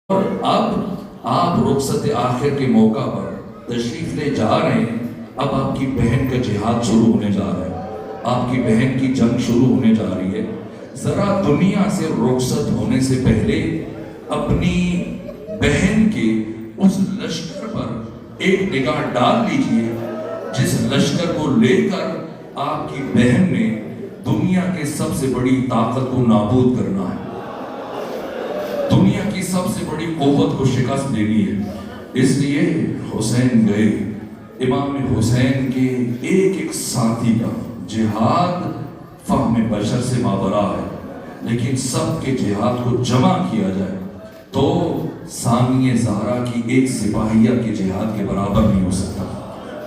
اور اب آپ رخصت آخر کے موقع پر تشریف لے جا رہے ہیں. اب آپ کی بہن کا جہاد شروع ہونے جا رہا ہے, آپ کی بہن کی جنگ شروع ہونے جا رہی ہے. ذرا دنیا سے رخصت ہونے سے پہلے اپنی بہن کے اس لشکر پر ایک نگاہ ڈال لیجئے جس لشکر کو لے کر آپ کی بہن نے دنیا کے سب سے بڑی طاقت کو نابود کرنا ہے, دنیا کی سب سے بڑی قوت کو شکست دینی ہے. اس لیے حسین گئے. امام حسین کے ایک ایک ساتھی کا جہاد فہم بشر سے مابرا ہے, لیکن سب کے جہاد کو جمع کیا جائے تو ثانیہ زہرا کی ایک سپاہیہ کے جہاد کے برابر نہیں ہو سکتا.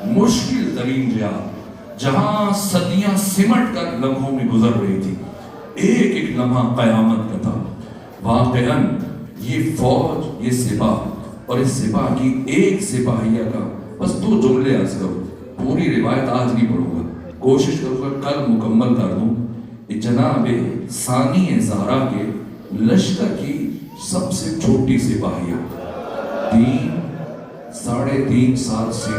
مشکل ترین جہاد جہاں صدیاں سمٹ کر لمحوں میں گزر رہی تھی, ایک ایک لمحہ قیامت کا تھا. واقعاً یہ فوج, یہ سپاہ اور اس سپاہ کی ایک سپاہیہ کا بس 2 جملے عرض کروں. پوری روایت آج نہیں پڑھوں گا, کوشش کروں گا کل مکمل کر دوں. جناب ثانیہ زہرا کے لشکر کی سب سے چھوٹی سپاہیہ 3-3.5 سال سے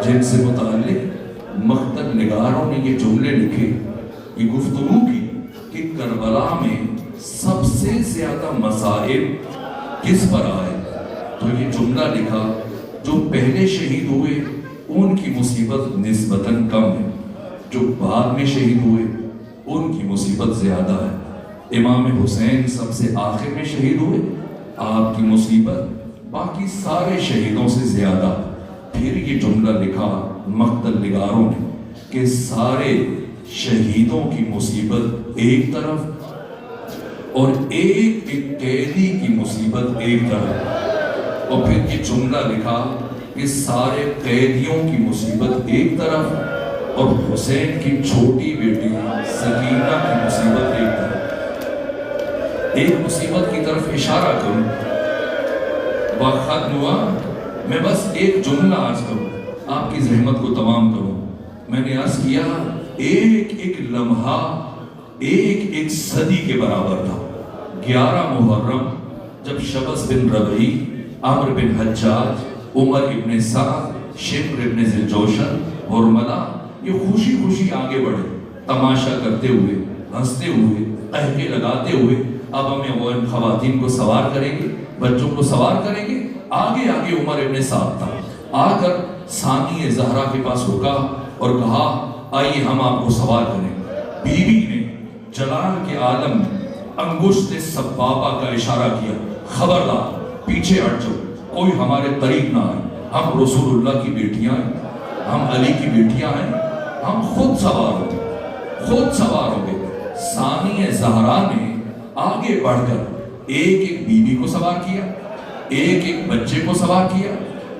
جن سے متعلق مقتل نگاروں نے یہ جملے لکھے, یہ گفتگو کی کہ کربلا میں سب سے زیادہ مسائل کس پر آئے, تو یہ جملہ لکھا جو پہلے شہید ہوئے ان کی مصیبت نسبتاً کم ہے, جو بعد میں شہید ہوئے ان کی مصیبت زیادہ ہے. امام حسین سب سے آخر میں شہید ہوئے, آپ کی مصیبت باقی سارے شہیدوں سے زیادہ. پھر یہ جملہ لکھا مقتل نگاروں نے کہ سارے شہیدوں کی مصیبت ایک طرف اور ایک ایک قیدی کی مصیبت ایک طرف, اور پھر یہ جملہ لکھا کہ سارے قیدیوں کی مصیبت ایک طرف اور حسین کی چھوٹی بیٹی سکینہ کی مصیبت ایک طرف. ایک مصیبت کی طرف اشارہ کروں, وقت ختم ہوا, میں بس ایک جملہ عرض کروں, آپ کی زحمت کو تمام کروں. میں نے عرض کیا ایک ایک لمحہ ایک ایک صدی کے برابر تھا. 11 محرم جب شبس بن ربعی, عمر بن حجاج, عمر ابن سعد, شمر ابن ذوالجوشن, حرملہ یہ خوشی خوشی آگے بڑھے, تماشا کرتے ہوئے, ہنستے ہوئے, قہقے لگاتے ہوئے. اب ہمیں وہ خواتین کو سوار کریں گے, بچوں کو سوار کریں گے. آگے آگے عمر ابن سعد تھا, آ کر ثانیہ زہرا کے پاس رکا اور کہا آئیے ہم آپ کو سوار کریں. بیوی نے جلال کے عالم انگشت سبابہ کا اشارہ کیا, خبردار پیچھے ہٹ جاؤ, کوئی ہمارے قریب نہ آئے. ہم رسول اللہ کی بیٹیاں ہیں, ہم علی کی بیٹیاں ہیں, ہم خود سوار ہوں گے, خود سوار ہوں گے. ثانیہ زہرا نے آگے بڑھ کر ایک ایک بیوی کو سوار کیا, ایک ایک بچے کو سوار کیا,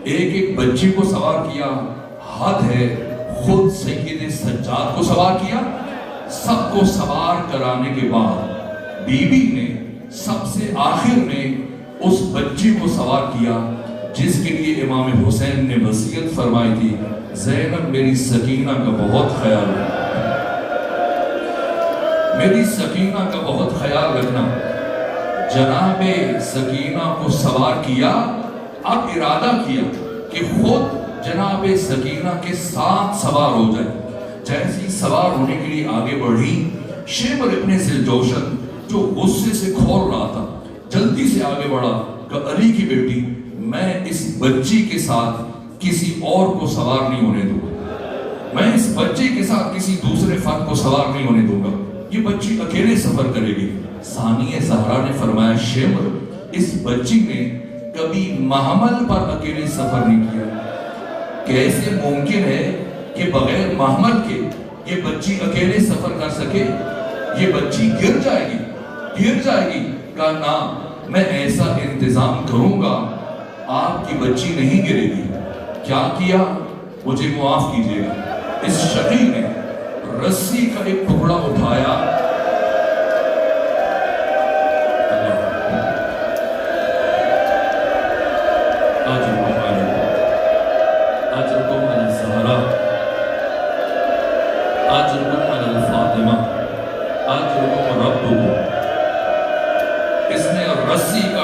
ایک ایک بچی کو سوار کیا. حد ہے, خود سید سجاد کو سوار کیا. سب کو سوار کرانے کے بعد بیوی نے سب سے آخر میں اس بچی کو سوار کیا جس کے لیے امام حسین نے وصیت فرمائی تھی, زینب میری سکینہ کا بہت خیال رکھنا, میری سکینہ کا بہت خیال رکھنا. جناب سکینہ کو سوار کیا. اب ارادہ کیا کہ خود جناب سکینہ کے ساتھ سوار ہو جائے. جیسی سوار ہونے کے لیے آگے بڑھی, شمر ابن ذوالجوشن جو غصے سے کھول رہا تھا جلدی سے آگے بڑھا کہ علی کی بیٹی میں اس بچی کے ساتھ کسی اور کو سوار نہیں ہونے دوں گا, میں اس بچے کے ساتھ کسی دوسرے فرد کو سوار نہیں ہونے دوں گا, یہ بچی اکیلے سفر کرے گی. ثانیہ زہرا نے فرمایا شمر اس بچی نے کبھی محمل پر اکیلے سفر نہیں کیا, کیسے ممکن ہے کہ بغیر محمل کے یہ بچی اکیلے سفر کر سکے, یہ بچی گر جائے گی, گر جائے گی. کہا نا میں ایسا انتظام کروں گا آپ کی بچی نہیں گرے گی. کیا کیا مجھے معاف کیجیے گا, اس شقی نے رسی کا ایک ٹکڑا اٹھایا, اس نے رسی کا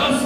10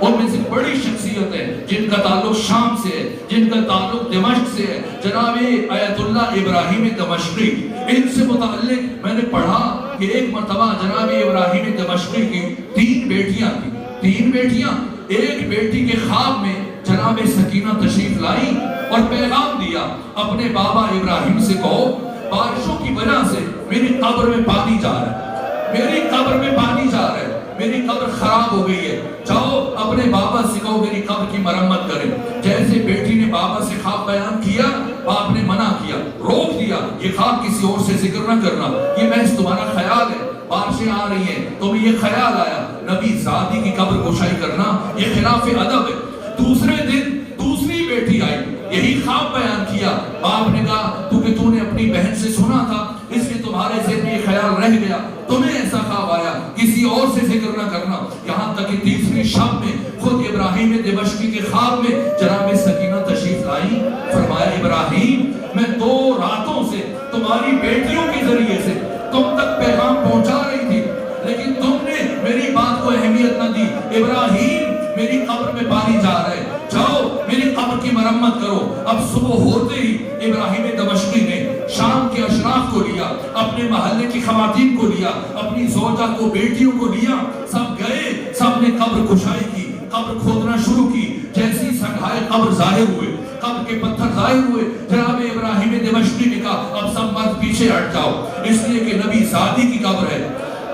ان میں سے بڑی شخصیتیں جن کا تعلق شام سے ہے، جن کا تعلق دمشق سے ہے، جناب آیت اللہ ابراہیم دمشقی، ان سے متعلق میں نے پڑھا کہ ایک مرتبہ جناب ابراہیم دمشقی کی 3 بیٹیاں تھیں، 3 بیٹیاں، ایک بیٹی کے خواب میں جناب سکینہ تشریف لائی اور پیغام دیا اپنے بابا ابراہیم سے کہو بارشوں کی وجہ سے میری قبر میں پانی جا رہا ہے، میری قبر میں پانی جا رہا ہے، میری قبر خراب ہو گئی ہے، جاؤ اپنے بابا سے کہو میری قبر کی مرمت کرے۔ جیسے بیٹی نے بابا سے خواب بیان کیا، باپ نے منع کیا، روک دیا، یہ خواب کسی اور سے ذکر نہ کرنا، یہ محض تمہارا خیال ہے، بارشیں آ رہی ہیں، تمہیں یہ خیال آیا، نبی زادی کی قبر گشائی کرنا یہ خلاف ادب ہے۔ دوسرے دن دوسری بیٹی آئی، یہی خواب بیان کیا، باپ نے کہا تو نے اپنی بہن سے سنا تھا اس لیے تمہارے ذہن میں یہ خیال رہ گیا، تمہیں ایسا خواب آیا، کسی اور سے ذکر نہ کرنا۔ یہاں تک کہ تیسری شب میں خود ابراہیم دمشقی کے خواب میں جناب سکینہ تشریف لائی، فرمایا ابراہیم میں 2 راتوں سے تمہاری بیٹیوں کے ذریعے سے تم تک پیغام پہنچا رہی تھی، لیکن تم نے میری بات کو اہمیت نہ دی۔ ابراہیم میری قبر میں پانی جا رہا ہے، جاؤ میری قبر کی مرمت کرو۔ اب صبح ہوتے ہی ابراہیم دمشقی نے شام کے اشراف کو لیا، اپنے محلے کی خواتین کو لیا، اپنی زوجہ کو، بیٹیوں کو لیا، سب گئے، سب نے قبر کشائی کی، قبر کھودنا شروع کی۔ جیسی سنگھائے قبر ظاہر ہوئے، قبر کے پتھر ظاہر ہوئے، جناب ابراہیم دمشقی نے کہا اب سب مرد پیچھے ہٹ جاؤ، اس لیے کہ نبی زادی کی قبر ہے،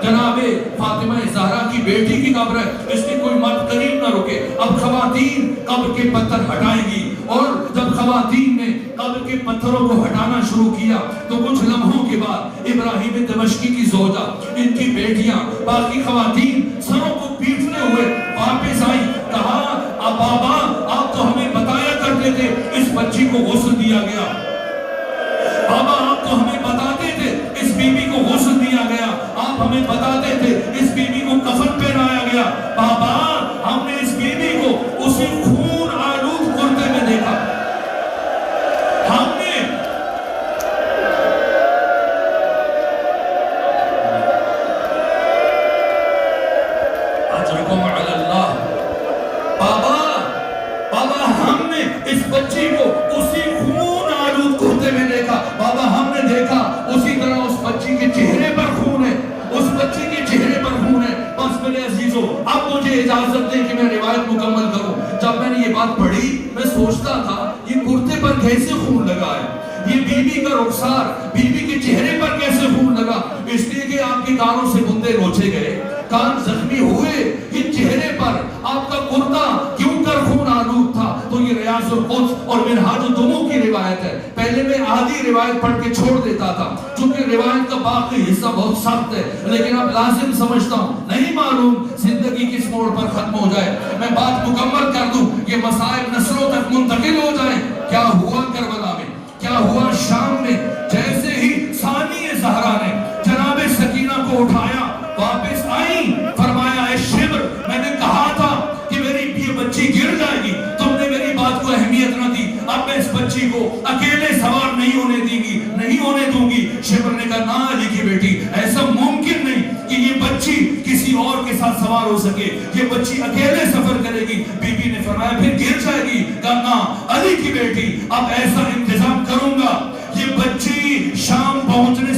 جناب فاطمہ زہرا کی بیٹی کی قبر ہے، اس لیے کوئی مرد قریب نہ رکے۔ اب خواتین قبر کے پتھر ہٹائیں گی، اور جب خواتین نے قبر کے پتھروں کو ہٹانا شروع کیا تو کچھ لمحوں کے بعد ابراہیم دمشقی کی زوجہ، ان کی بیٹیاں، باقی خواتین سروں کو پیٹنے ہوئے واپس آئی، کہا اب بابا آپ تو ہمیں بتایا کرتے تھے اس بچی کو غسل دیا گیا، بابا آپ تو ہمیں بتاتے تھے اس بی بی کو غسل دیا گیا، آپ ہمیں بتاتے تھے اس بی بی کو کفن پہنایا گیا، بابا ہم نے اس بی بی کو اسی خون آلود کرتے میں دیکھا، ہم نے اجرکم علی اللہ، بابا ہم نے اس بچی کو اسی خون آلود کرتے میں دیکھا، بابا ہم نے دیکھا اسی طرح اس بچی کے چہرے پر خون ہے، اس بچی کے چہرے پر خون ہے۔ بس میرے عزیزو اب مجھے اجازت دیں کہ میں روایت مکمل کروں۔ جب میں نے یہ بات پڑھی میں سوچتا تھا یہ کرتے پر کیسے خون لگا ہے، یہ بی بی کا رخسار، بی بی کے چہرے پر کیسے خون لگا؟ اس لیے کہ آپ کے کانوں سے بندے نوچے گئے، کان زخمی ہوئے، یہ چہرے پر آپ کا کرتا کیوں کر خون آلود تھا؟ تو یہ ریاض القدس اور منہاج الدموع کی روایت ہے۔ پہلے میں آدھی روایت پڑھ کے چھوڑ دیتا تھا چونکہ روایت کا باقی حصہ بہت سخت ہے، لیکن اب لازم سمجھتا ہوں، نہیں معلوم زندگی کس موڑ پر ختم ہو جائے، میں بات مکمل کر دوں، یہ مسائل نسلوں تک منتقل ہو جائیں۔ کیا ہوا کربلا میں، کیا ہوا شام میں؟ جیسے ہی ثانی زہرا نے جناب سکینہ کو اٹھایا، واپس آئی، فرمایا اے شبر میں نے کہا تھا کہ میری یہ بچی گر جائے گی، تم نے میری بات کو اہمیت نہ دی، اب میں اس بچی کو اکیلے سوار نہیں ہونے دوں گی۔ شبر نے کہا نا علی کی بیٹی، ایسا ممکن نہیں کہ یہ بچی کسی اور کے ساتھ سوار ہو سکے، یہ بچی اکیلے سفر کرے گی۔ بی بی نے فرمایا پھر گر جائے گی، کہا نا علی کی بیٹی اب ایسا انتظام کروں گا، یہ بچی شام پہنچنے